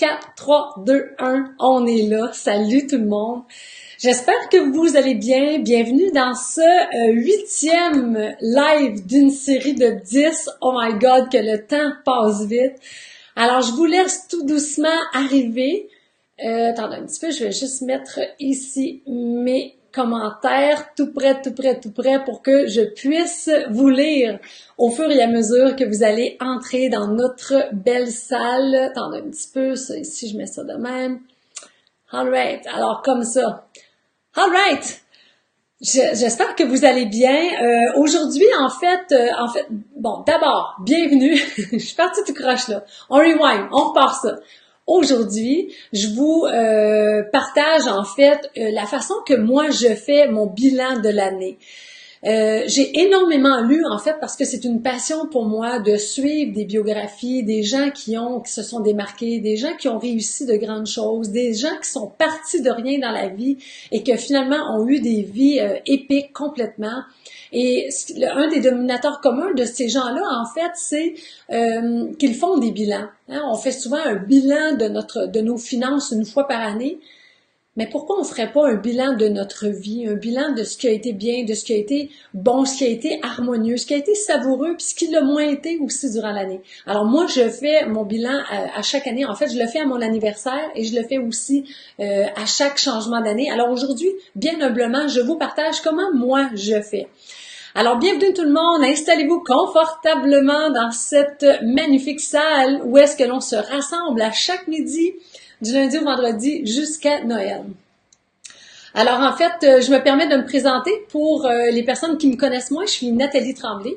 4, 3, 2, 1, on est là. Salut tout le monde. J'espère que vous allez bien. Bienvenue dans ce 8e live d'une série de 10. Oh my God, que le temps passe vite. Alors, je vous laisse tout doucement arriver. Attendez un petit peu, je vais juste mettre ici mes commentaires tout près pour que je puisse vous lire au fur et à mesure que vous allez entrer dans notre belle salle. Attendez un petit peu, ça ici, je mets ça de même. Alright, alors comme ça. Alright! J'espère que vous allez bien. Aujourd'hui, en fait, bon, d'abord, bienvenue. Je suis partie tout croche là. On rewind, on repart ça. Aujourd'hui, je vous partage en fait la façon que moi je fais mon bilan de l'année. J'ai énormément lu en fait parce que c'est une passion pour moi de suivre des biographies, des gens qui se sont démarqués, des gens qui ont réussi de grandes choses, des gens qui sont partis de rien dans la vie et que finalement ont eu des vies épiques complètement. Et un des dénominateurs communs de ces gens-là, en fait, c'est qu'ils font des bilans. Hein? On fait souvent un bilan de nos finances une fois par année. Mais pourquoi on ferait pas un bilan de notre vie, un bilan de ce qui a été bien, de ce qui a été bon, ce qui a été harmonieux, ce qui a été savoureux, puis ce qui l'a moins été aussi durant l'année. Alors moi, je fais mon bilan à chaque année. En fait, je le fais à mon anniversaire et je le fais aussi à chaque changement d'année. Alors aujourd'hui, bien humblement, je vous partage comment moi je fais. Alors, bienvenue tout le monde, installez-vous confortablement dans cette magnifique salle où est-ce que l'on se rassemble à chaque midi, du lundi au vendredi jusqu'à Noël. Alors, en fait, je me permets de me présenter pour les personnes qui me connaissent moins. Je suis Nathalie Tremblay.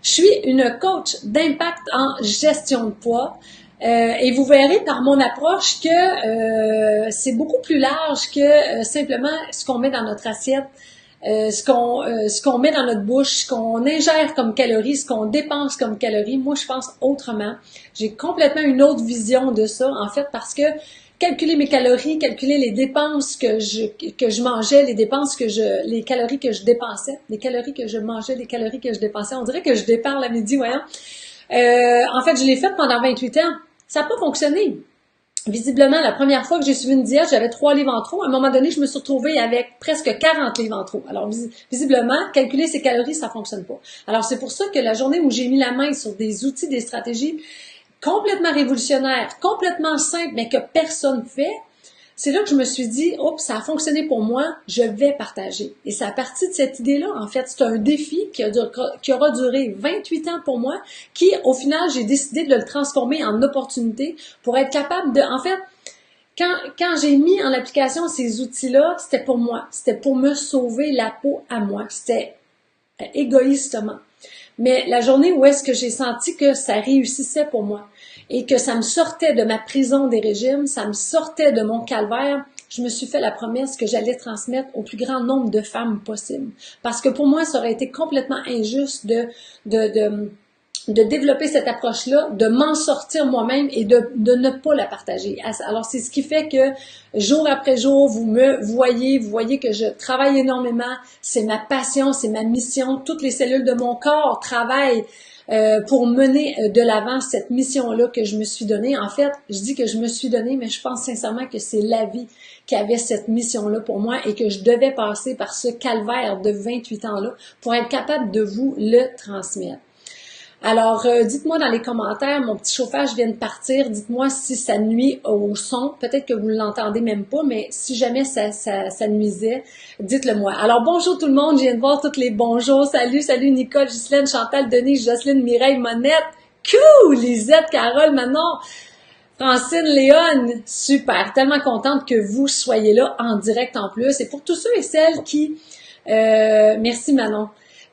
Je suis une coach d'impact en gestion de poids. Et vous verrez par mon approche que c'est beaucoup plus large que simplement ce qu'on met dans notre assiette. Ce qu'on met dans notre bouche, ce qu'on ingère comme calories, ce qu'on dépense comme calories. Moi, je pense autrement. J'ai complètement une autre vision de ça, en fait, parce que calculer mes calories, calculer les dépenses que je mangeais, les calories que je dépensais, les calories que je mangeais, les calories que je dépensais. On dirait que je déparle à midi, voyons. En fait, je l'ai fait pendant 28 ans. Ça n'a pas fonctionné. Visiblement, la première fois que j'ai suivi une diète, j'avais 3 livres en trop. À un moment donné, je me suis retrouvée avec presque 40 livres en trop. Alors, visiblement, calculer ses calories, ça fonctionne pas. Alors, c'est pour ça que la journée où j'ai mis la main sur des outils, des stratégies complètement révolutionnaires, complètement simples, mais que personne fait, c'est là que je me suis dit, oups, ça a fonctionné pour moi, je vais partager. Et c'est à partir de cette idée-là, en fait, c'est un défi qui aura duré 28 ans pour moi, qui, au final, j'ai décidé de le transformer en opportunité pour être capable de, en fait, quand j'ai mis en application ces outils-là, c'était pour moi, c'était pour me sauver la peau à moi, c'était égoïstement. Mais la journée où est-ce que j'ai senti que ça réussissait pour moi et que ça me sortait de ma prison des régimes, ça me sortait de mon calvaire, je me suis fait la promesse que j'allais transmettre au plus grand nombre de femmes possible. Parce que pour moi, ça aurait été complètement injuste de développer cette approche-là, de m'en sortir moi-même et de ne pas la partager. Alors, c'est ce qui fait que jour après jour, vous voyez que je travaille énormément, c'est ma passion, c'est ma mission, toutes les cellules de mon corps travaillent pour mener de l'avant cette mission-là que je me suis donnée. En fait, je dis que je me suis donnée, mais je pense sincèrement que c'est la vie qui avait cette mission-là pour moi et que je devais passer par ce calvaire de 28 ans-là pour être capable de vous le transmettre. Alors, dites-moi dans les commentaires, mon petit chauffage vient de partir, dites-moi si ça nuit au son, peut-être que vous ne l'entendez même pas, mais si jamais ça nuisait, dites-le moi. Alors, bonjour tout le monde, je viens de voir tous les bonjours, salut Nicole, Ghislaine, Chantal, Denise, Jocelyne, Mireille, Monette, cool, Lisette, Carole, Manon, Francine, Léone, super, tellement contente que vous soyez là en direct en plus, et pour tous ceux et celles qui, merci Manon,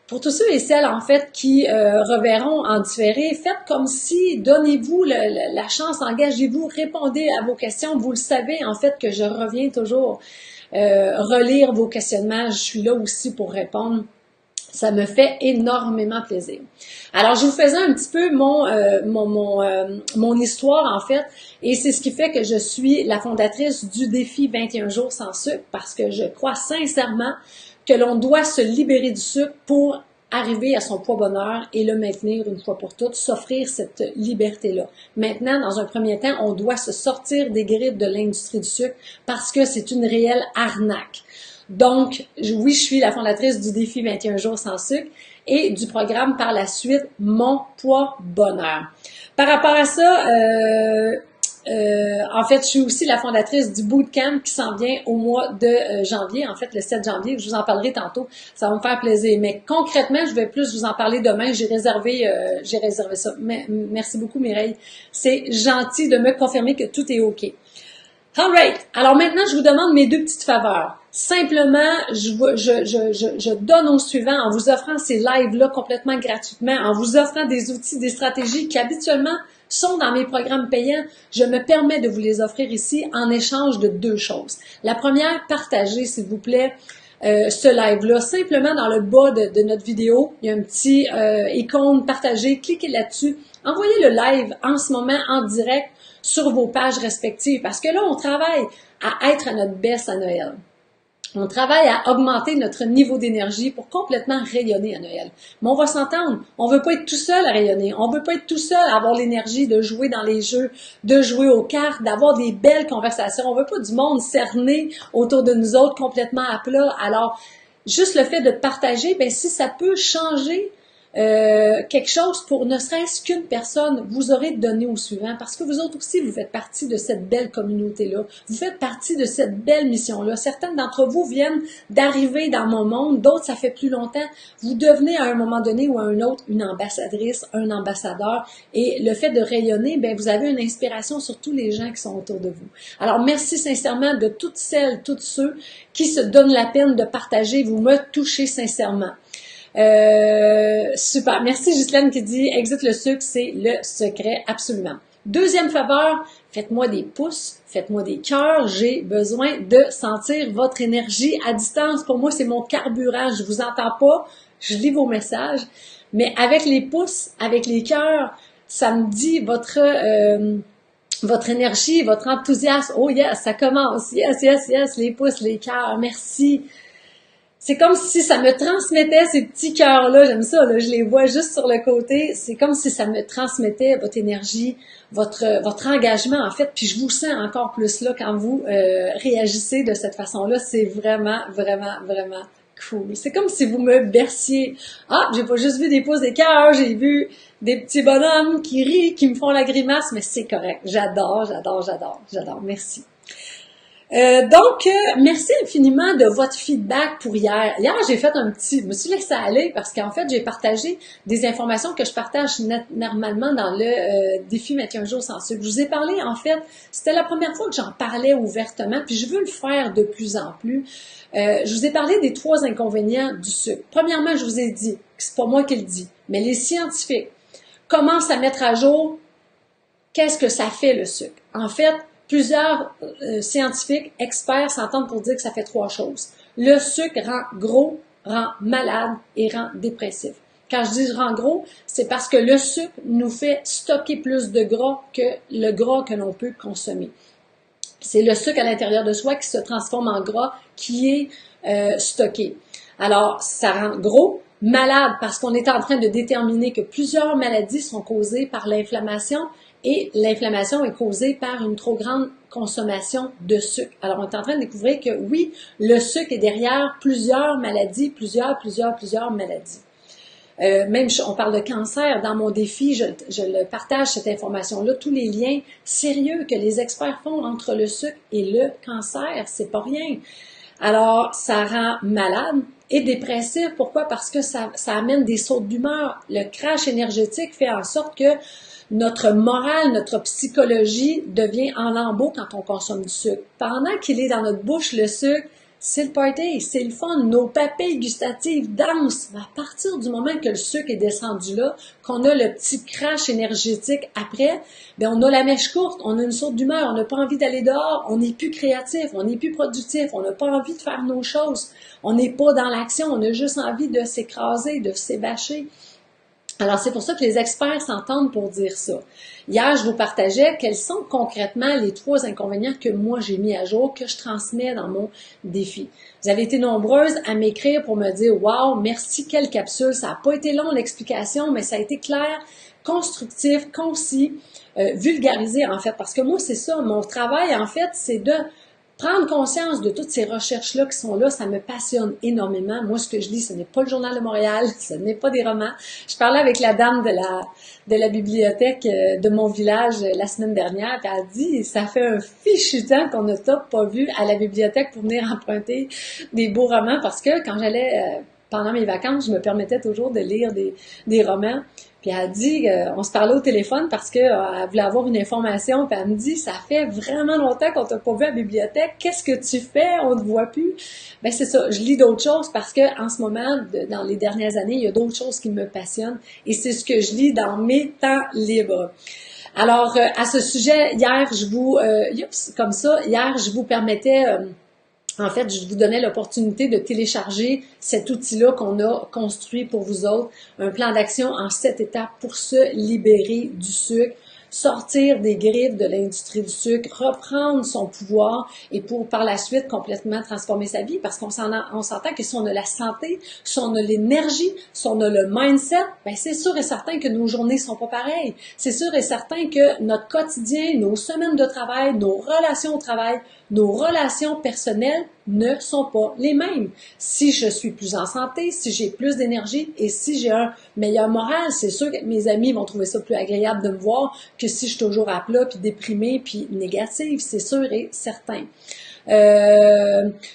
pour tous ceux et celles, en fait, qui reverront en différé, faites comme si, donnez-vous la chance, engagez-vous, répondez à vos questions. Vous le savez, en fait, que je reviens toujours relire vos questionnements. Je suis là aussi pour répondre. Ça me fait énormément plaisir. Alors, je vous faisais un petit peu mon histoire, en fait, et c'est ce qui fait que je suis la fondatrice du défi 21 jours sans sucre, parce que je crois sincèrement que l'on doit se libérer du sucre pour arriver à son poids bonheur et le maintenir une fois pour toutes, s'offrir cette liberté-là. Maintenant, dans un premier temps, on doit se sortir des griffes de l'industrie du sucre parce que c'est une réelle arnaque. Donc, oui, je suis la fondatrice du défi 21 jours sans sucre et du programme par la suite Mon poids bonheur. Par rapport à ça, en fait, je suis aussi la fondatrice du bootcamp qui s'en vient au mois de janvier, en fait le 7 janvier, je vous en parlerai tantôt, ça va me faire plaisir. Mais concrètement, je vais plus vous en parler demain, j'ai réservé ça. Mais, merci beaucoup Mireille, c'est gentil de me confirmer que tout est OK. Alright, alors maintenant je vous demande mes deux petites faveurs. Simplement, je donne au suivant en vous offrant ces lives-là complètement gratuitement, en vous offrant des outils, des stratégies qui habituellement sont dans mes programmes payants. Je me permets de vous les offrir ici en échange de deux choses. La première, partagez s'il vous plaît ce live-là. Simplement dans le bas de notre vidéo, il y a un petit icône partager, cliquez là-dessus. Envoyez le live en ce moment en direct sur vos pages respectives parce que là, on travaille à être à notre best à Noël. On travaille à augmenter notre niveau d'énergie pour complètement rayonner à Noël. Mais on va s'entendre, on veut pas être tout seul à rayonner, on veut pas être tout seul à avoir l'énergie de jouer dans les jeux, de jouer aux cartes, d'avoir des belles conversations. On veut pas du monde cerné autour de nous autres complètement à plat. Alors, juste le fait de partager, ben si ça peut changer quelque chose pour ne serait-ce qu'une personne, vous aurez donné au suivant parce que vous autres aussi, vous faites partie de cette belle communauté-là. Vous faites partie de cette belle mission-là. Certaines d'entre vous viennent d'arriver dans mon monde, d'autres, ça fait plus longtemps. Vous devenez à un moment donné ou à un autre une ambassadrice, un ambassadeur et le fait de rayonner, ben vous avez une inspiration sur tous les gens qui sont autour de vous. Alors, merci sincèrement de toutes celles, tous ceux qui se donnent la peine de partager. Vous me touchez sincèrement. Super. Merci Ghislaine qui dit exit le sucre, c'est le secret, absolument. Deuxième faveur, faites-moi des pouces, faites-moi des cœurs. J'ai besoin de sentir votre énergie à distance. Pour moi, c'est mon carburant. Je vous entends pas, je lis vos messages, mais avec les pouces, avec les cœurs, ça me dit votre énergie, votre enthousiasme. Oh yes, ça commence. Yes, yes, yes, les pouces, les cœurs. Merci. C'est comme si ça me transmettait ces petits cœurs-là, j'aime ça, là, je les vois juste sur le côté, c'est comme si ça me transmettait votre énergie, votre engagement en fait, puis je vous sens encore plus là quand vous réagissez de cette façon-là, c'est vraiment, vraiment, vraiment cool. C'est comme si vous me berciez. Ah, j'ai pas juste vu des pouces des cœurs, j'ai vu des petits bonhommes qui rient, qui me font la grimace, mais c'est correct, j'adore, merci. Merci infiniment de votre feedback pour hier. Hier, j'ai fait je me suis laissée aller parce qu'en fait, j'ai partagé des informations que je partage normalement dans le défi 21 jours sans sucre. Je vous ai parlé, en fait, c'était la première fois que j'en parlais ouvertement, puis je veux le faire de plus en plus. Je vous ai parlé des 3 inconvénients du sucre. Premièrement, je vous ai dit, c'est pas moi qui le dis, mais les scientifiques commencent à mettre à jour qu'est-ce que ça fait le sucre. En fait, plusieurs scientifiques, experts s'entendent pour dire que ça fait 3 choses. Le sucre rend gros, rend malade et rend dépressif. Quand je dis rend gros, c'est parce que le sucre nous fait stocker plus de gras que le gras que l'on peut consommer. C'est le sucre à l'intérieur de soi qui se transforme en gras qui est stocké. Alors, ça rend gros, malade parce qu'on est en train de déterminer que plusieurs maladies sont causées par l'inflammation et l'inflammation est causée par une trop grande consommation de sucre. Alors, on est en train de découvrir que oui, le sucre est derrière plusieurs maladies, plusieurs maladies. Même, on parle de cancer. Dans mon défi, je le partage, cette information-là, tous les liens sérieux que les experts font entre le sucre et le cancer, c'est pas rien. Alors, ça rend malade et dépressif. Pourquoi? Parce que ça amène des sautes d'humeur. Le crash énergétique fait en sorte que notre morale, notre psychologie devient en lambeaux quand on consomme du sucre. Pendant qu'il est dans notre bouche, le sucre, c'est le party, c'est le fun. Nos papilles gustatives dansent. À partir du moment que le sucre est descendu là, qu'on a le petit crash énergétique après, ben on a la mèche courte, on a une saute d'humeur, on n'a pas envie d'aller dehors, on n'est plus créatif, on n'est plus productif, on n'a pas envie de faire nos choses, on n'est pas dans l'action, on a juste envie de s'écraser, de s'ébâcher. Alors, c'est pour ça que les experts s'entendent pour dire ça. Hier, je vous partageais quels sont concrètement les 3 inconvénients que moi j'ai mis à jour, que je transmets dans mon défi. Vous avez été nombreuses à m'écrire pour me dire « Wow, merci, quelle capsule! Ça n'a pas été long l'explication, mais ça a été clair, constructif, concis, vulgarisé en fait. » Parce que moi, c'est ça, mon travail en fait, c'est de prendre conscience de toutes ces recherches-là qui sont là, ça me passionne énormément. Moi, ce que je lis, ce n'est pas le Journal de Montréal, ce n'est pas des romans. Je parlais avec la dame de la bibliothèque de mon village la semaine dernière, puis elle a dit, ça fait un fichu temps qu'on ne t'a pas vu à la bibliothèque pour venir emprunter des beaux romans, parce que quand j'allais pendant mes vacances, je me permettais toujours de lire des romans. Puis elle a dit, on se parlait au téléphone parce qu'elle voulait avoir une information, puis elle me dit, ça fait vraiment longtemps qu'on t'a pas vu à la bibliothèque, qu'est-ce que tu fais, on te voit plus. Ben c'est ça, je lis d'autres choses parce que en ce moment, dans les dernières années, il y a d'autres choses qui me passionnent et c'est ce que je lis dans mes temps libres. Alors, à ce sujet, hier, je vous permettais... en fait, je vous donnais l'opportunité de télécharger cet outil-là qu'on a construit pour vous autres, un plan d'action en 7 étapes pour se libérer du sucre, sortir des griffes de l'industrie du sucre, reprendre son pouvoir et pour par la suite complètement transformer sa vie parce qu'on s'entend que si on a la santé, si on a l'énergie, si on a le mindset, ben c'est sûr et certain que nos journées sont pas pareilles. C'est sûr et certain que notre quotidien, nos semaines de travail, nos relations au travail, nos relations personnelles ne sont pas les mêmes. Si je suis plus en santé, si j'ai plus d'énergie et si j'ai un meilleur moral, c'est sûr que mes amis vont trouver ça plus agréable de me voir que si je suis toujours à plat, puis déprimée, puis négative, c'est sûr et certain.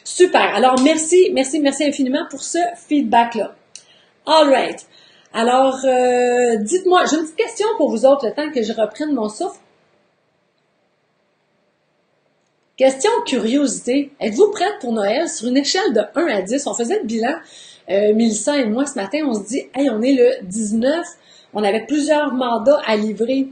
Super. Alors, merci infiniment pour ce feedback-là. All right. Alors, dites-moi, j'ai une petite question pour vous autres, le temps que je reprenne mon souffle. Question curiosité. Êtes-vous prête pour Noël? Sur une échelle de 1 à 10, on faisait le bilan, Mélissa et moi, ce matin, on se dit, hey, on est le 19, on avait plusieurs mandats à livrer,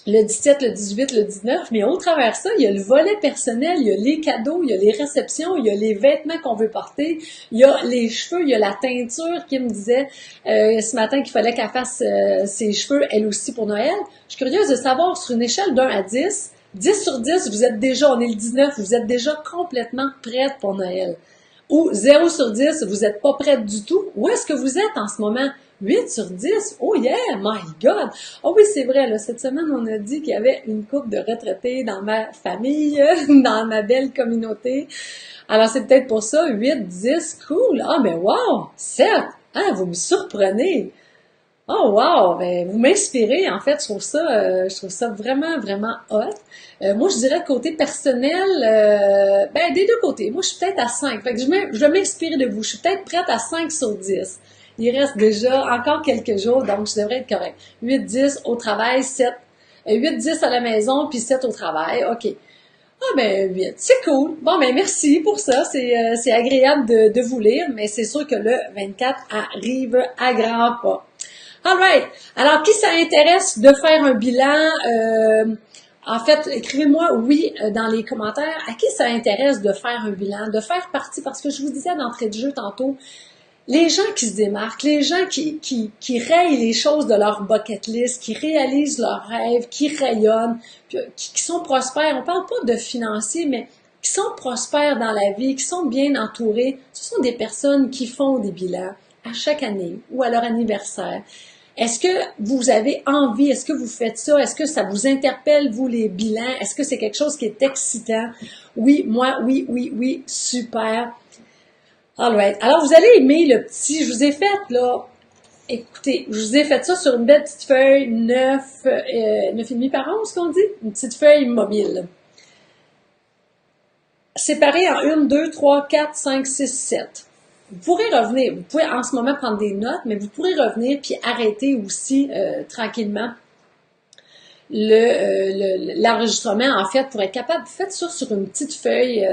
le 17, le 18, le 19, mais au travers ça, il y a le volet personnel, il y a les cadeaux, il y a les réceptions, il y a les vêtements qu'on veut porter, il y a les cheveux, il y a la teinture qui me disait ce matin qu'il fallait qu'elle fasse ses cheveux, elle aussi, pour Noël. Je suis curieuse de savoir, sur une échelle d'1 à 10, 10 sur 10, vous êtes déjà, on est le 19, vous êtes déjà complètement prête pour Noël. Ou 0 sur 10, vous n'êtes pas prête du tout. Où est-ce que vous êtes en ce moment? 8 sur 10? Oh yeah, my God! Oh oui, c'est vrai, là, cette semaine, on a dit qu'il y avait une couple de retraités dans ma famille, dans ma belle communauté. Alors, c'est peut-être pour ça, 8, 10, cool. Ah, mais wow! 7! Ah, vous me surprenez! Oh wow, ben vous m'inspirez en fait, je trouve ça vraiment vraiment hot. Moi je dirais côté personnel, ben des deux côtés. Moi je suis peut-être à 5. Fait que je vais m'inspirer de vous. Je suis peut-être prête à 5 sur 10. Il reste déjà encore quelques jours, donc je devrais être correct. 8, 10 au travail, 7. 8, 10 à la maison, puis 7 au travail. OK. Ah ben 8, c'est cool. Bon ben merci pour ça, c'est agréable de vous lire, mais c'est sûr que le 24 arrive à grands pas. Alright. Alors, qui ça intéresse de faire un bilan? En fait, écrivez-moi oui dans les commentaires. À qui ça intéresse de faire un bilan, de faire partie, parce que je vous disais d'entrée de jeu tantôt, les gens qui se démarquent, les gens qui rayent les choses de leur bucket list, qui réalisent leurs rêves, qui rayonnent, qui sont prospères. On parle pas de financiers, mais qui sont prospères dans la vie, qui sont bien entourés. Ce sont des personnes qui font des bilans à chaque année ou à leur anniversaire. Est-ce que vous avez envie? Est-ce que vous faites ça? Est-ce que ça vous interpelle, vous, les bilans? Est-ce que c'est quelque chose qui est excitant? Oui, moi, oui, super. Alright. Alors, vous allez aimer le petit, je vous ai fait, là, écoutez, je vous ai fait ça sur une belle petite feuille 9,5 par 11, qu'on dit? Une petite feuille mobile. Séparée en 1, 2, 3, 4, 5, 6, 7. Vous pourrez revenir, vous pouvez en ce moment prendre des notes, mais vous pourrez revenir puis arrêter aussi tranquillement l'enregistrement, en fait, pour être capable. Faites ça sur une petite feuille,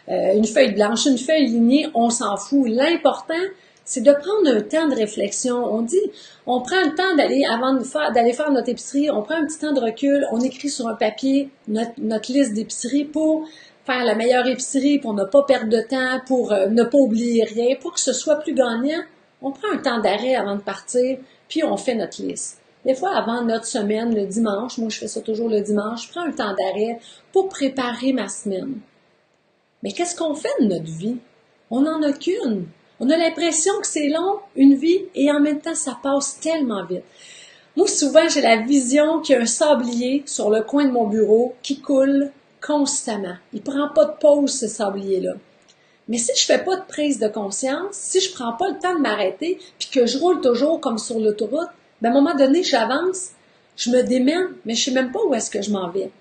une feuille blanche, une feuille lignée, on s'en fout. L'important, c'est de prendre un temps de réflexion. On dit, on prend le temps d'aller faire notre épicerie, on prend un petit temps de recul, on écrit sur un papier notre liste d'épicerie pour faire la meilleure épicerie, pour ne pas perdre de temps, pour ne pas oublier rien, pour que ce soit plus gagnant. On prend un temps d'arrêt avant de partir, puis on fait notre liste. Des fois, avant notre semaine, le dimanche, moi je fais ça toujours le dimanche, je prends un temps d'arrêt pour préparer ma semaine. Mais qu'est-ce qu'on fait de notre vie? On n'en a qu'une. On a l'impression que c'est long, une vie, et en même temps, ça passe tellement vite. Moi, souvent, j'ai la vision qu'il y a un sablier sur le coin de mon bureau qui coule constamment. Il ne prend pas de pause, ce sablier-là. Mais si je fais pas de prise de conscience, si je prends pas le temps de m'arrêter, puis que je roule toujours comme sur l'autoroute, ben à un moment donné, j'avance, je me démène, mais je sais même pas où est-ce que je m'en vais.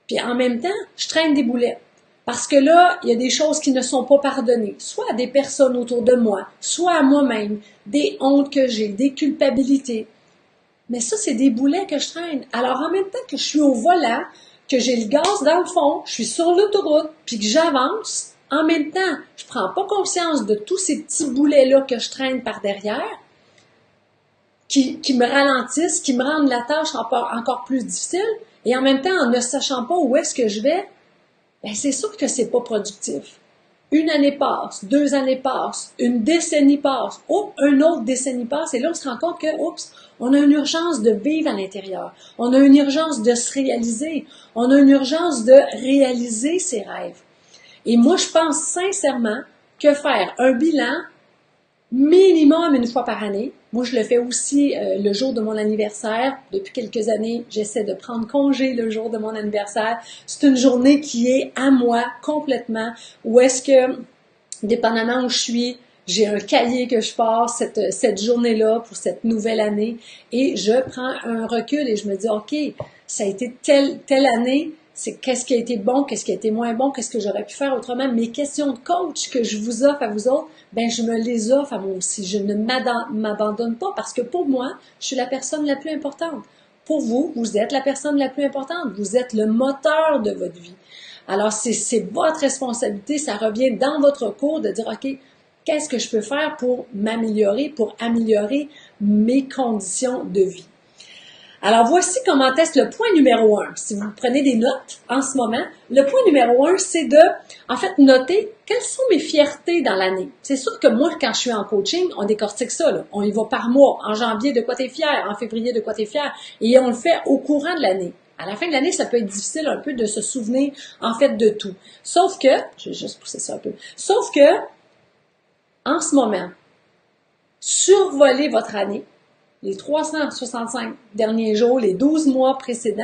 Puis en même temps, je traîne des boulettes. Parce que là, il y a des choses qui ne sont pas pardonnées, soit à des personnes autour de moi, soit à moi-même, des hontes que j'ai, des culpabilités. Mais ça, c'est des boulets que je traîne. Alors en même temps que je suis au volant, que j'ai le gaz dans le fond, je suis sur l'autoroute, puis que j'avance, en même temps, je prends pas conscience de tous ces petits boulets-là que je traîne par derrière, qui me ralentissent, qui me rendent la tâche encore plus difficile, et en même temps, en ne sachant pas où est-ce que je vais, ben c'est sûr que c'est pas productif. Une année passe, 2 années passent, une décennie passe, une autre décennie passe, et là on se rend compte que, on a une urgence de vivre à l'intérieur, on a une urgence de se réaliser, on a une urgence de réaliser ses rêves. Et moi, je pense sincèrement que faire un bilan minimum une fois par année, moi je le fais aussi le jour de mon anniversaire. Depuis quelques années, j'essaie de prendre congé le jour de mon anniversaire. C'est une journée qui est à moi complètement, où est-ce que, dépendamment où je suis, j'ai un cahier que je passe cette journée-là pour cette nouvelle année et je prends un recul et je me dis, OK, ça a été telle année, c'est qu'est-ce qui a été bon, qu'est-ce qui a été moins bon, qu'est-ce que j'aurais pu faire autrement. Mes questions de coach que je vous offre à vous autres, ben je me les offre à moi aussi. Je ne m'abandonne pas parce que pour moi, je suis la personne la plus importante. Pour vous, vous êtes la personne la plus importante. Vous êtes le moteur de votre vie. Alors, c'est votre responsabilité. Ça revient dans votre cours de dire, OK, qu'est-ce que je peux faire pour m'améliorer, pour améliorer mes conditions de vie? Alors, voici comment teste le point numéro 1. Si vous prenez des notes en ce moment, le point numéro 1, c'est de, en fait, noter quelles sont mes fiertés dans l'année. C'est sûr que moi, quand je suis en coaching, on décortique ça, là. On y va par mois. En janvier, de quoi t'es fier? En février, de quoi t'es fier? Et on le fait au courant de l'année. À la fin de l'année, ça peut être difficile un peu de se souvenir, en fait, de tout. Sauf que, je vais juste pousser ça un peu. Sauf que, en ce moment, survolez votre année, les 365 derniers jours, les 12 mois précédents,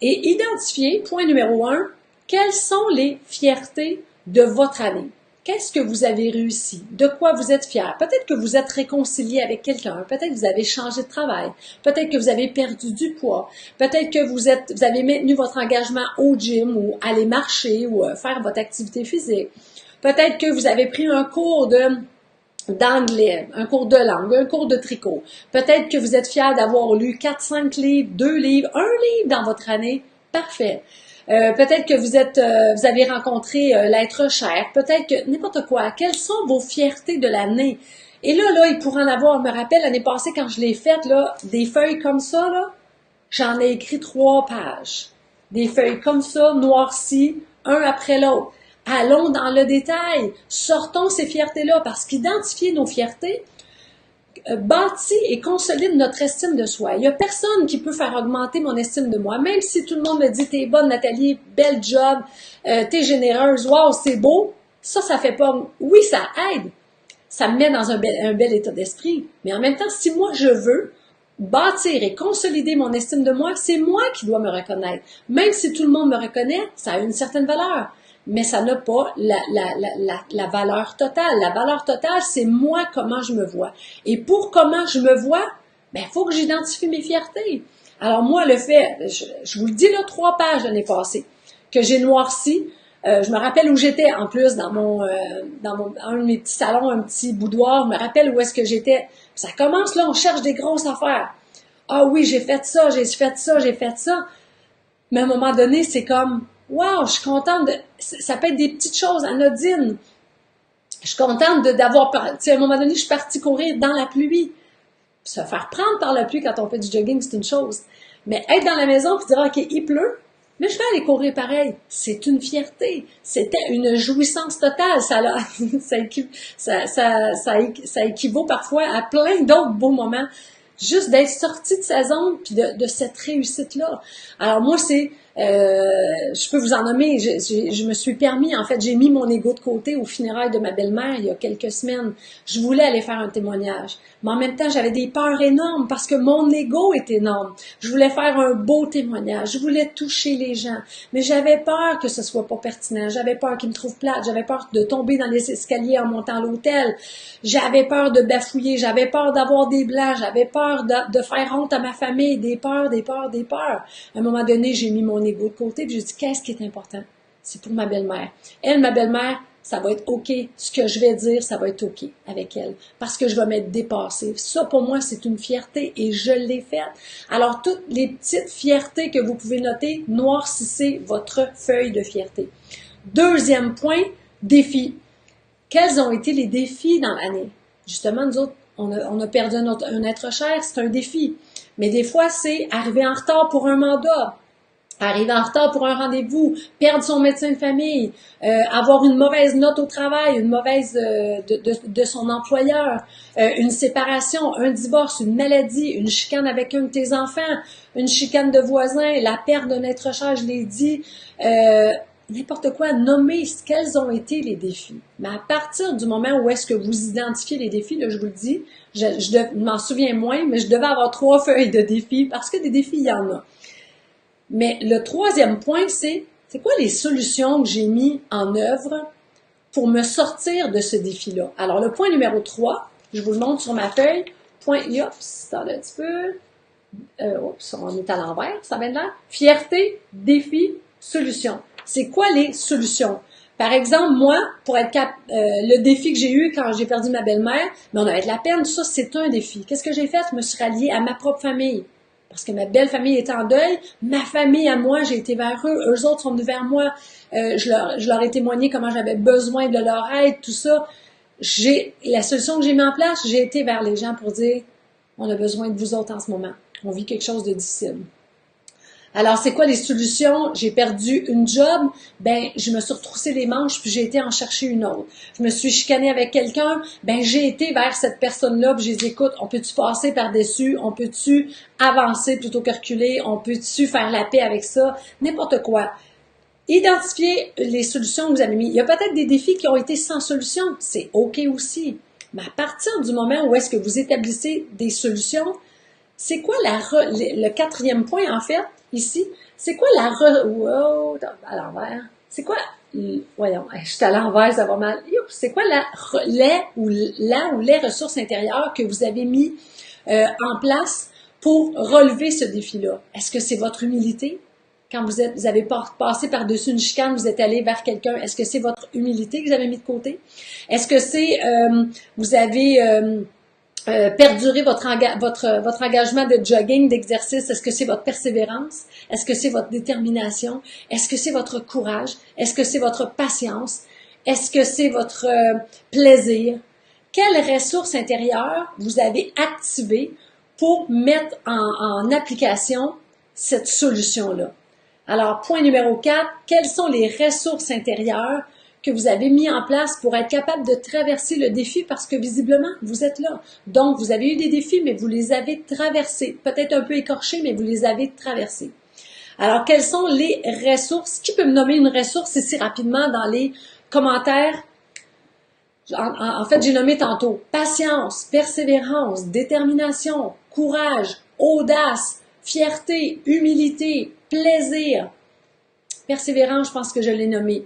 et identifiez, point numéro 1, quelles sont les fiertés de votre année. Qu'est-ce que vous avez réussi? De quoi vous êtes fier? Peut-être que vous êtes réconcilié avec quelqu'un. Peut-être que vous avez changé de travail. Peut-être que vous avez perdu du poids. Peut-être que vous avez maintenu votre engagement au gym ou aller marcher ou faire votre activité physique. Peut-être que vous avez pris un cours d'anglais, un cours de langue, un cours de tricot. Peut-être que vous êtes fier d'avoir lu 4-5 livres, 2 livres, 1 livre dans votre année. Parfait. Peut-être que vous avez rencontré l'être cher. Peut-être que n'importe quoi. Quelles sont vos fiertés de l'année? Et là, il pourrait en avoir. Je me rappelle l'année passée quand je l'ai faite, là, des feuilles comme ça, là, j'en ai écrit 3 pages. Des feuilles comme ça, noircies, un après l'autre. Allons dans le détail, sortons ces fiertés-là, parce qu'identifier nos fiertés bâtit et consolide notre estime de soi. Il n'y a personne qui peut faire augmenter mon estime de moi, même si tout le monde me dit « T'es bonne Nathalie, bel job, t'es généreuse, wow, c'est beau », ça fait pas... Oui, ça aide, ça me met dans un bel état d'esprit, mais en même temps, si moi je veux bâtir et consolider mon estime de moi, c'est moi qui dois me reconnaître. Même si tout le monde me reconnaît, ça a une certaine valeur. Mais ça n'a pas la valeur totale. La valeur totale, c'est moi, comment je me vois. Et pour comment je me vois, ben, il faut que j'identifie mes fiertés. Alors moi, le fait, je vous le dis là, 3 pages l'année passée, que j'ai noirci. Je me rappelle où j'étais, en plus, dans un de mes petits salons, un petit boudoir. Je me rappelle où est-ce que j'étais. Ça commence là, on cherche des grosses affaires. Ah oui, j'ai fait ça, j'ai fait ça, j'ai fait ça. Mais à un moment donné, c'est comme... Wow, je suis contente de... Ça peut être des petites choses anodines. Je suis contente d'avoir... Tu sais, à un moment donné, je suis partie courir dans la pluie. Se faire prendre par la pluie quand on fait du jogging, c'est une chose. Mais être dans la maison et dire, OK, il pleut, Mais je vais aller courir pareil. C'est une fierté. C'était une jouissance totale. Ça équivaut parfois à plein d'autres beaux moments. Juste d'être sorti de sa zone puis de cette réussite-là. Alors moi, je peux vous en nommer, je me suis permis, en fait, j'ai mis mon ego de côté au funérailles de ma belle-mère il y a quelques semaines. Je voulais aller faire un témoignage. Mais en même temps, j'avais des peurs énormes parce que mon ego est énorme. Je voulais faire un beau témoignage. Je voulais toucher les gens. Mais j'avais peur que ce soit pas pertinent. J'avais peur qu'ils me trouvent plate. J'avais peur de tomber dans les escaliers en montant à l'hôtel. J'avais peur de bafouiller. J'avais peur d'avoir des blancs. J'avais peur de faire honte à ma famille. Des peurs. À un moment donné, j'ai mis mon ego de côté et j'ai dit, qu'est-ce qui est important? C'est pour ma belle-mère. Elle, ma belle-mère, ça va être OK. Ce que je vais dire, ça va être OK avec elle. Parce que je vais m'être dépassée. Ça, pour moi, c'est une fierté et je l'ai faite. Alors, toutes les petites fiertés que vous pouvez noter, noircissez votre feuille de fierté. Deuxième point, défis. Quels ont été les défis dans l'année? Justement, nous autres, on a perdu un être cher, c'est un défi. Mais des fois, c'est arriver en retard pour un mandat, arriver en retard pour un rendez-vous, perdre son médecin de famille, avoir une mauvaise note au travail, une mauvaise de son employeur, une séparation, un divorce, une maladie, une chicane avec un de tes enfants, une chicane de voisins, la perte d'un être cher, je l'ai dit, n'importe quoi, nommer quels ont été les défis. Mais à partir du moment où est-ce que vous identifiez les défis, là, je vous le dis, je m'en souviens moins, mais je devais avoir 3 feuilles de défis parce que des défis, il y en a. Mais le troisième point, c'est quoi les solutions que j'ai mis en œuvre pour me sortir de ce défi-là? Alors, le point numéro 3, je vous le montre sur ma feuille. Point, attendez un petit peu. On est à l'envers, ça vient de là. Fierté, défi, solution. C'est quoi les solutions? Par exemple, moi, pour être le défi que j'ai eu quand j'ai perdu ma belle-mère, mais on avait de la peine, tout ça, c'est un défi. Qu'est-ce que j'ai fait? Je me suis ralliée à ma propre famille. Parce que ma belle famille était en deuil, ma famille à moi, j'ai été vers eux, eux autres sont venus vers moi, je leur ai témoigné comment j'avais besoin de leur aide, tout ça. La solution que j'ai mis en place, j'ai été vers les gens pour dire, on a besoin de vous autres en ce moment. On vit quelque chose de difficile. Alors, c'est quoi les solutions? J'ai perdu une job, je me suis retroussé les manches puis j'ai été en chercher une autre. Je me suis chicanée avec quelqu'un, j'ai été vers cette personne-là puis j'ai dit, écoute, on peut-tu passer par-dessus? On peut-tu avancer plutôt que reculer? On peut-tu faire la paix avec ça? N'importe quoi. Identifiez les solutions que vous avez mises. Il y a peut-être des défis qui ont été sans solution. C'est OK aussi. Mais à partir du moment où est-ce que vous établissez des solutions, c'est quoi le quatrième point, en fait, ici? C'est quoi wow, à l'envers. C'est quoi... Voyons, je suis à l'envers, ça va mal. C'est quoi les ressources intérieures que vous avez mis en place pour relever ce défi-là? Est-ce que c'est votre humilité? Quand vous avez passé par-dessus une chicane, vous êtes allé vers quelqu'un, est-ce que c'est votre humilité que vous avez mis de côté? Est-ce que c'est... vous avez... perdurer votre engagement de jogging, d'exercice? Est-ce que c'est votre persévérance? Est-ce que c'est votre détermination? Est-ce que c'est votre courage? Est-ce que c'est votre patience? Est-ce que c'est votre plaisir? Quelles ressources intérieures vous avez activées pour mettre en application cette solution-là? Alors, point numéro 4, quelles sont les ressources intérieures que vous avez mis en place pour être capable de traverser le défi parce que visiblement, vous êtes là. Donc, vous avez eu des défis, mais vous les avez traversés. Peut-être un peu écorchés, mais vous les avez traversés. Alors, quelles sont les ressources? Qui peut me nommer une ressource ici rapidement dans les commentaires? En fait, j'ai nommé tantôt patience, persévérance, détermination, courage, audace, fierté, humilité, plaisir. Persévérance, je pense que je l'ai nommé.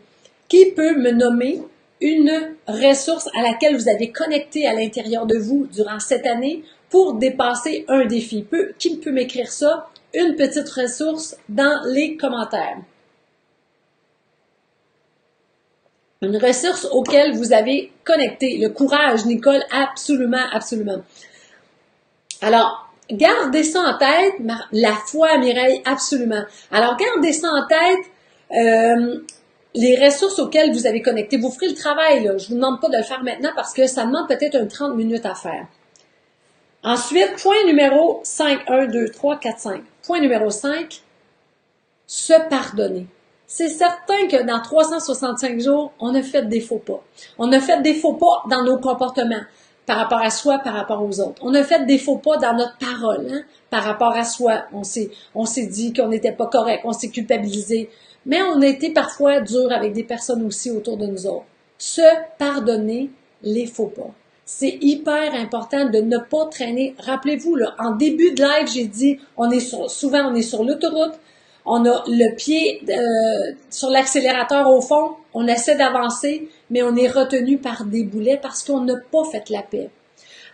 Qui peut me nommer une ressource à laquelle vous avez connecté à l'intérieur de vous durant cette année pour dépasser un défi? Qui peut m'écrire ça? Une petite ressource dans les commentaires. Une ressource auquel vous avez connecté. Le courage, Nicole, absolument, absolument. Alors, gardez ça en tête. La foi, Mireille, absolument. Alors, gardez ça en tête. Les ressources auxquelles vous avez connecté. Vous ferez le travail, là. Je vous demande pas de le faire maintenant parce que ça demande peut-être 30 minutes à faire. Ensuite, point numéro 5. 1, 2, 3, 4, 5. Point numéro 5. se pardonner. C'est certain que dans 365 jours, on a fait des faux pas. On a fait des faux pas dans nos comportements, par rapport à soi, par rapport aux autres. On a fait des faux pas dans notre parole, hein, par rapport à soi. On s'est dit qu'on n'était pas correct, on s'est culpabilisé. Mais on a été parfois dur avec des personnes aussi autour de nous autres. Se pardonner les faux pas. C'est hyper important de ne pas traîner. Rappelez-vous, là, en début de live, j'ai dit, souvent on est sur l'autoroute, on a le pied sur l'accélérateur au fond, on essaie d'avancer, mais on est retenu par des boulets parce qu'on n'a pas fait la paix.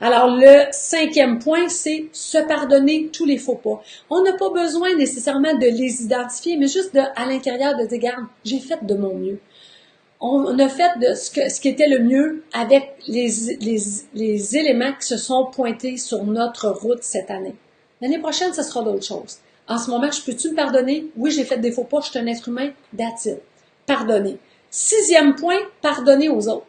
Alors, le 5e point, c'est se pardonner tous les faux pas. On n'a pas besoin nécessairement de les identifier, mais juste à l'intérieur de dire, regarde, j'ai fait de mon mieux. On a fait de ce qui était le mieux avec les éléments qui se sont pointés sur notre route cette année. L'année prochaine, ce sera d'autres choses. En ce moment, peux-tu me pardonner? Oui, j'ai fait des faux pas, je suis un être humain, that's it. Pardonner. 6e point, pardonner aux autres.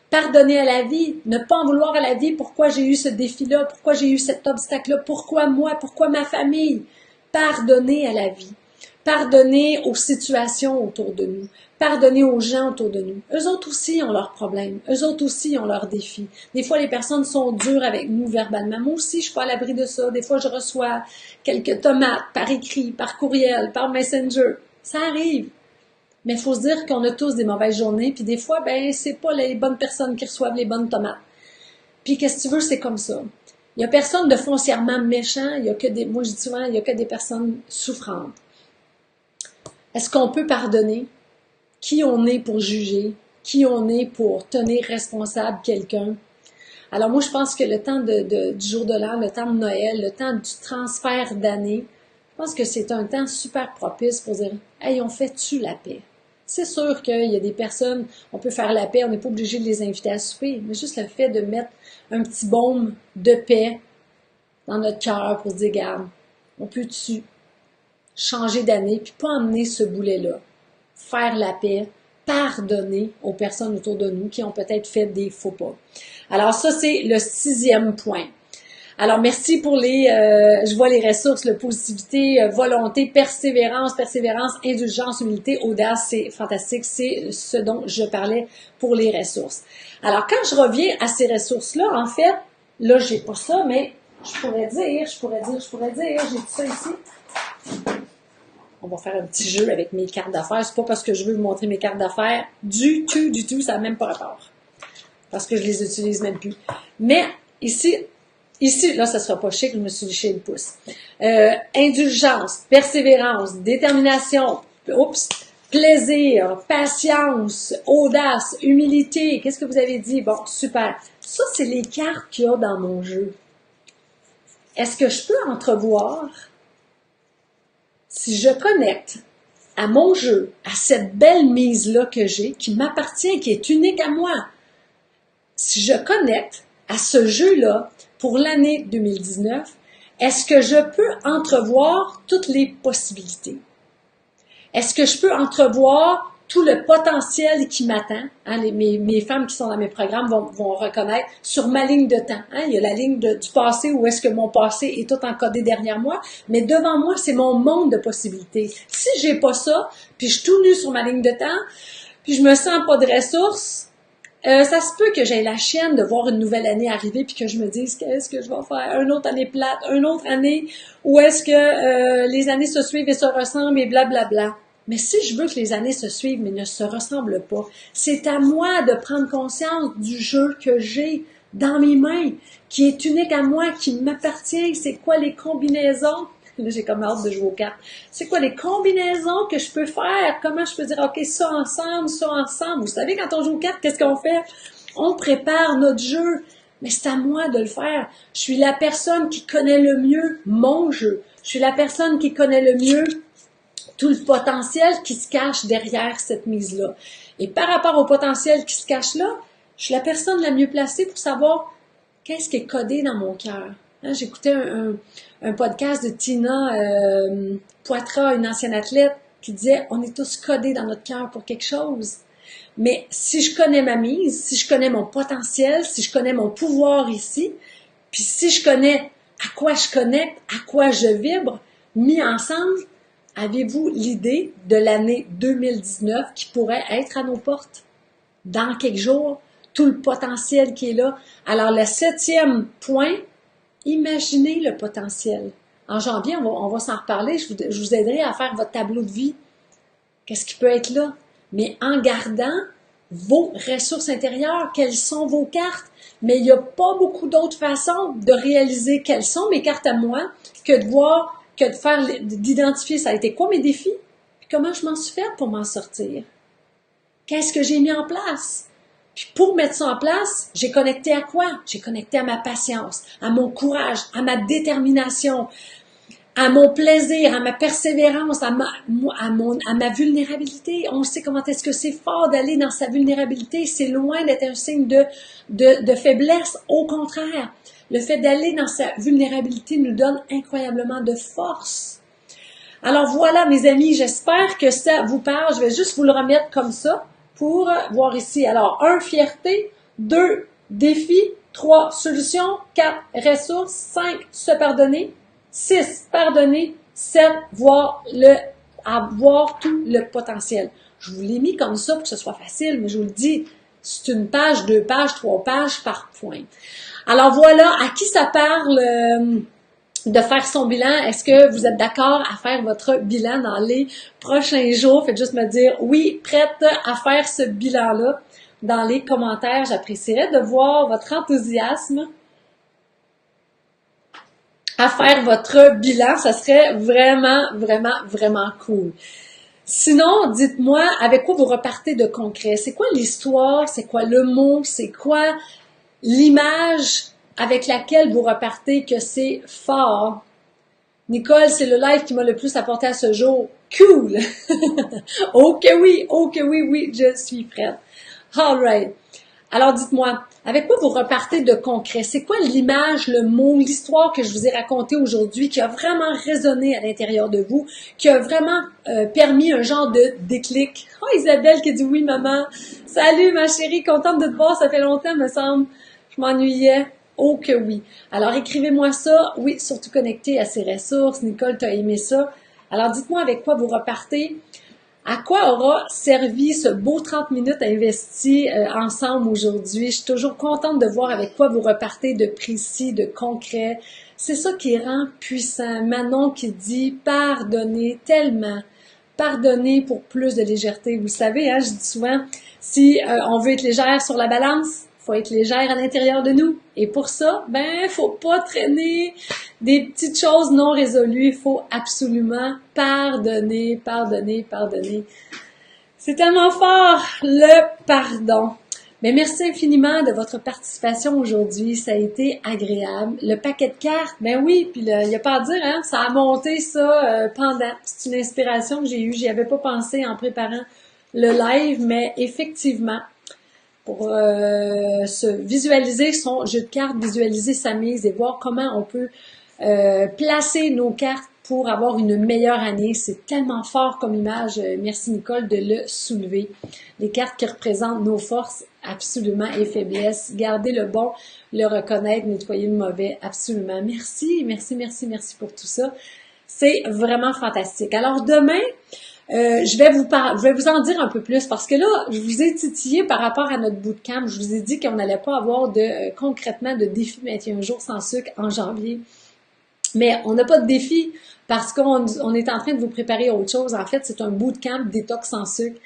Pardonner à la vie, ne pas en vouloir à la vie, pourquoi j'ai eu ce défi-là, pourquoi j'ai eu cet obstacle-là, pourquoi moi, pourquoi ma famille. Pardonner à la vie. Pardonner aux situations autour de nous. Pardonner aux gens autour de nous. Eux autres aussi ont leurs problèmes. Eux autres aussi ont leurs défis. Des fois, les personnes sont dures avec nous verbalement. Moi aussi, je suis pas à l'abri de ça. Des fois, je reçois quelques tomates par écrit, par courriel, par Messenger. Ça arrive. Mais il faut se dire qu'on a tous des mauvaises journées. Puis des fois, c'est pas les bonnes personnes qui reçoivent les bonnes tomates. Puis qu'est-ce que tu veux, c'est comme ça. Il y a personne de foncièrement méchant. Moi, je dis souvent, il y a que des personnes souffrantes. Est-ce qu'on peut pardonner? Qui on est pour juger? Qui on est pour tenir responsable quelqu'un? Alors moi, je pense que le temps du jour de l'an, le temps de Noël, le temps du transfert d'année, je pense que c'est un temps super propice pour dire « Hey, on fait-tu la paix? » C'est sûr qu'il y a des personnes, on peut faire la paix, on n'est pas obligé de les inviter à souper, mais juste le fait de mettre un petit baume de paix dans notre cœur pour se dire « Garde, on peut-tu changer d'année, puis pas emmener ce boulet-là, faire la paix, pardonner aux personnes autour de nous qui ont peut-être fait des faux pas. » Alors ça, c'est le 6e point. Alors merci pour je vois les ressources, le positivité, volonté, persévérance, indulgence, humilité, audace, c'est fantastique, c'est ce dont je parlais pour les ressources. Alors quand je reviens à ces ressources-là, en fait, là j'ai pas ça, mais je pourrais dire, j'ai tout ça ici. On va faire un petit jeu avec mes cartes d'affaires. C'est pas parce que je veux vous montrer mes cartes d'affaires du tout, ça n'a même pas rapport. Parce que je les utilise même plus. Mais ici, là, ça sera pas chic, je me suis liché le pouce. Indulgence, persévérance, détermination, plaisir, patience, audace, humilité. Qu'est-ce que vous avez dit? Bon, super. Ça, c'est les cartes qu'il y a dans mon jeu. Est-ce que je peux entrevoir, si je connecte à mon jeu, à cette belle mise-là que j'ai, qui m'appartient, qui est unique à moi, si je connecte à ce jeu-là pour l'année 2019, est-ce que je peux entrevoir toutes les possibilités? Est-ce que je peux entrevoir tout le potentiel qui m'attend? Hein, mes femmes qui sont dans mes programmes vont reconnaître sur ma ligne de temps. Hein, il y a la ligne du passé où est-ce que mon passé est tout encodé derrière moi, mais devant moi, c'est mon monde de possibilités. Si j'ai pas ça, puis je suis tout nu sur ma ligne de temps, puis je me sens pas de ressources, ça se peut que j'aie la chienne de voir une nouvelle année arriver puis que je me dise qu'est-ce que je vais faire, une autre année plate, une autre année où est-ce que les années se suivent et se ressemblent et blablabla. Mais si je veux que les années se suivent mais ne se ressemblent pas, c'est à moi de prendre conscience du jeu que j'ai dans mes mains, qui est unique à moi, qui m'appartient. C'est quoi les combinaisons? Là, j'ai comme hâte de jouer aux cartes. C'est quoi les combinaisons que je peux faire? Comment je peux dire, OK, ça ensemble, ça ensemble? Vous savez, quand on joue aux cartes, qu'est-ce qu'on fait? On prépare notre jeu. Mais c'est à moi de le faire. Je suis la personne qui connaît le mieux mon jeu. Je suis la personne qui connaît le mieux tout le potentiel qui se cache derrière cette mise-là. Et par rapport au potentiel qui se cache là, je suis la personne la mieux placée pour savoir qu'est-ce qui est codé dans mon cœur. Hein, j'écoutais un podcast de Tina Poitras, une ancienne athlète, qui disait « On est tous codés dans notre cœur pour quelque chose. » Mais si je connais ma mise, si je connais mon potentiel, si je connais mon pouvoir ici, puis si je connais à quoi je connecte, à quoi je vibre, mis ensemble, Avez-vous l'idée de l'année 2019 qui pourrait être à nos portes dans quelques jours? Tout le potentiel qui est là. Alors, le 7e point, imaginez le potentiel. En janvier, on va s'en reparler. Je vous aiderai à faire votre tableau de vie. Qu'est-ce qui peut être là? Mais en gardant vos ressources intérieures, quelles sont vos cartes? Mais il n'y a pas beaucoup d'autres façons de réaliser quelles sont mes cartes à moi que de voir, d'identifier ça a été quoi mes défis, puis comment je m'en suis fait pour m'en sortir. Qu'est-ce que j'ai mis en place? Puis pour mettre ça en place, j'ai connecté à quoi? J'ai connecté à ma patience, à mon courage, à ma détermination, à mon plaisir, à ma persévérance, à ma vulnérabilité. On sait comment est-ce que c'est fort d'aller dans sa vulnérabilité. C'est loin d'être un signe de faiblesse. Au contraire, le fait d'aller dans sa vulnérabilité nous donne incroyablement de force. Alors voilà, mes amis, j'espère que ça vous parle. Je vais juste vous le remettre comme ça pour voir ici. Alors, 1, fierté. 2, défi. 3, solution. 4, ressources. 5, se pardonner. 6, pardonner. 7, avoir tout le potentiel. Je vous l'ai mis comme ça pour que ce soit facile, mais je vous le dis, c'est une page, 2 pages, 3 pages par point. Alors voilà, à qui ça parle de faire son bilan? Est-ce que vous êtes d'accord à faire votre bilan dans les prochains jours? Faites juste me dire oui, prête à faire ce bilan-là dans les commentaires. J'apprécierais de voir votre enthousiasme à faire votre bilan. Ça serait vraiment, vraiment, vraiment cool. Sinon, dites-moi, avec quoi vous repartez de concret? C'est quoi l'histoire? C'est quoi le mot? C'est quoi l'image avec laquelle vous repartez que c'est fort? Nicole, c'est le live qui m'a le plus apporté à ce jour. Cool! Oh que oui, oui, je suis prête. All right. Alors dites-moi, avec quoi vous repartez de concret? C'est quoi l'image, le mot, l'histoire que je vous ai racontée aujourd'hui qui a vraiment résonné à l'intérieur de vous, qui a vraiment permis un genre de déclic? Oh, Isabelle qui dit oui, maman. Salut ma chérie, contente de te voir, ça fait longtemps, me semble. Je m'ennuyais. Oh que oui. Alors écrivez-moi ça. Oui, surtout connecté à ces ressources. Nicole, t'as aimé ça. Alors dites-moi avec quoi vous repartez. À quoi aura servi ce beau 30 minutes investis ensemble aujourd'hui? Je suis toujours contente de voir avec quoi vous repartez de précis, de concret. C'est ça qui rend puissant. Manon qui dit « Pardonnez tellement. Pardonnez pour plus de légèreté. » Vous savez, hein, je dis souvent, si on veut être légère sur la balance, faut être légère à l'intérieur de nous. Et pour ça, faut pas traîner des petites choses non résolues. Il faut absolument pardonner, pardonner, pardonner. C'est tellement fort, le pardon. Mais merci infiniment de votre participation aujourd'hui. Ça a été agréable. Le paquet de cartes, oui, puis il n'y a pas à dire, hein, ça a monté ça pendant. C'est une inspiration que j'ai eue. J'y avais pas pensé en préparant le live, mais effectivement, pour se visualiser son jeu de cartes, visualiser sa mise et voir comment on peut placer nos cartes pour avoir une meilleure année. C'est tellement fort comme image. Merci Nicole de le soulever. Les cartes qui représentent nos forces, absolument, et faiblesses. Garder le bon, le reconnaître, nettoyer le mauvais, absolument. Merci, merci, merci, merci pour tout ça. C'est vraiment fantastique. Alors demain, je vais vous en dire un peu plus parce que là, je vous ai titillé par rapport à notre bootcamp. Je vous ai dit qu'on n'allait pas avoir concrètement de défi 21 jours sans sucre en janvier. Mais on n'a pas de défi parce qu'on est en train de vous préparer autre chose. En fait, c'est un bootcamp détox sans sucre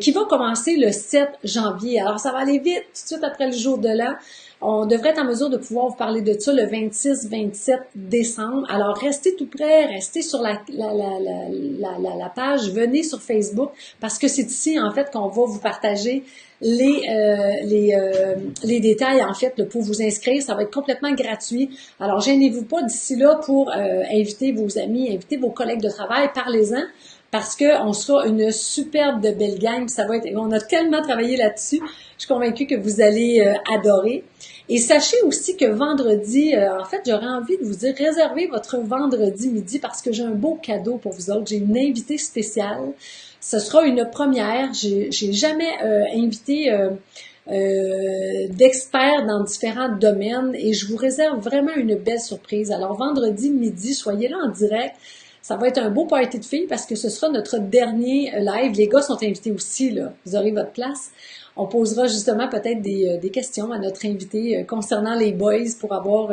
qui va commencer le 7 janvier. Alors, ça va aller vite, tout de suite après le jour de l'an. On devrait être en mesure de pouvoir vous parler de ça le 26-27 décembre. Alors, restez tout près, restez sur la page, venez sur Facebook parce que c'est ici, en fait, qu'on va vous partager les détails, en fait, pour vous inscrire. Ça va être complètement gratuit. Alors, gênez-vous pas d'ici là pour inviter vos amis, inviter vos collègues de travail, parlez-en. Parce qu'on sera une superbe de belle gang. Ça va être, on a tellement travaillé là-dessus. Je suis convaincue que vous allez adorer. Et sachez aussi que vendredi, en fait, j'aurais envie de vous dire, réservez votre vendredi midi parce que j'ai un beau cadeau pour vous autres. J'ai une invitée spéciale. Ce sera une première. J'ai jamais invité d'experts dans différents domaines et je vous réserve vraiment une belle surprise. Alors, vendredi midi, soyez là en direct. Ça va être un beau party de filles parce que ce sera notre dernier live. Les gars sont invités aussi, là. Vous aurez votre place. On posera justement peut-être des questions à notre invité concernant les boys pour avoir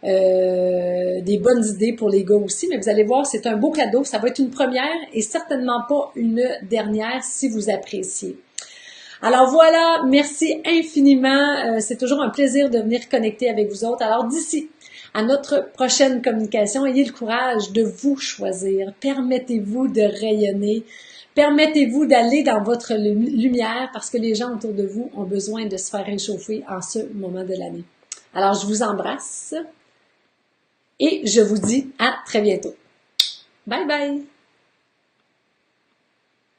des bonnes idées pour les gars aussi. Mais vous allez voir, c'est un beau cadeau. Ça va être une première et certainement pas une dernière si vous appréciez. Alors voilà, merci infiniment. C'est toujours un plaisir de venir connecter avec vous autres. Alors d'ici à notre prochaine communication, ayez le courage de vous choisir. Permettez-vous de rayonner. Permettez-vous d'aller dans votre lumière parce que les gens autour de vous ont besoin de se faire réchauffer en ce moment de l'année. Alors, je vous embrasse et je vous dis à très bientôt. Bye bye!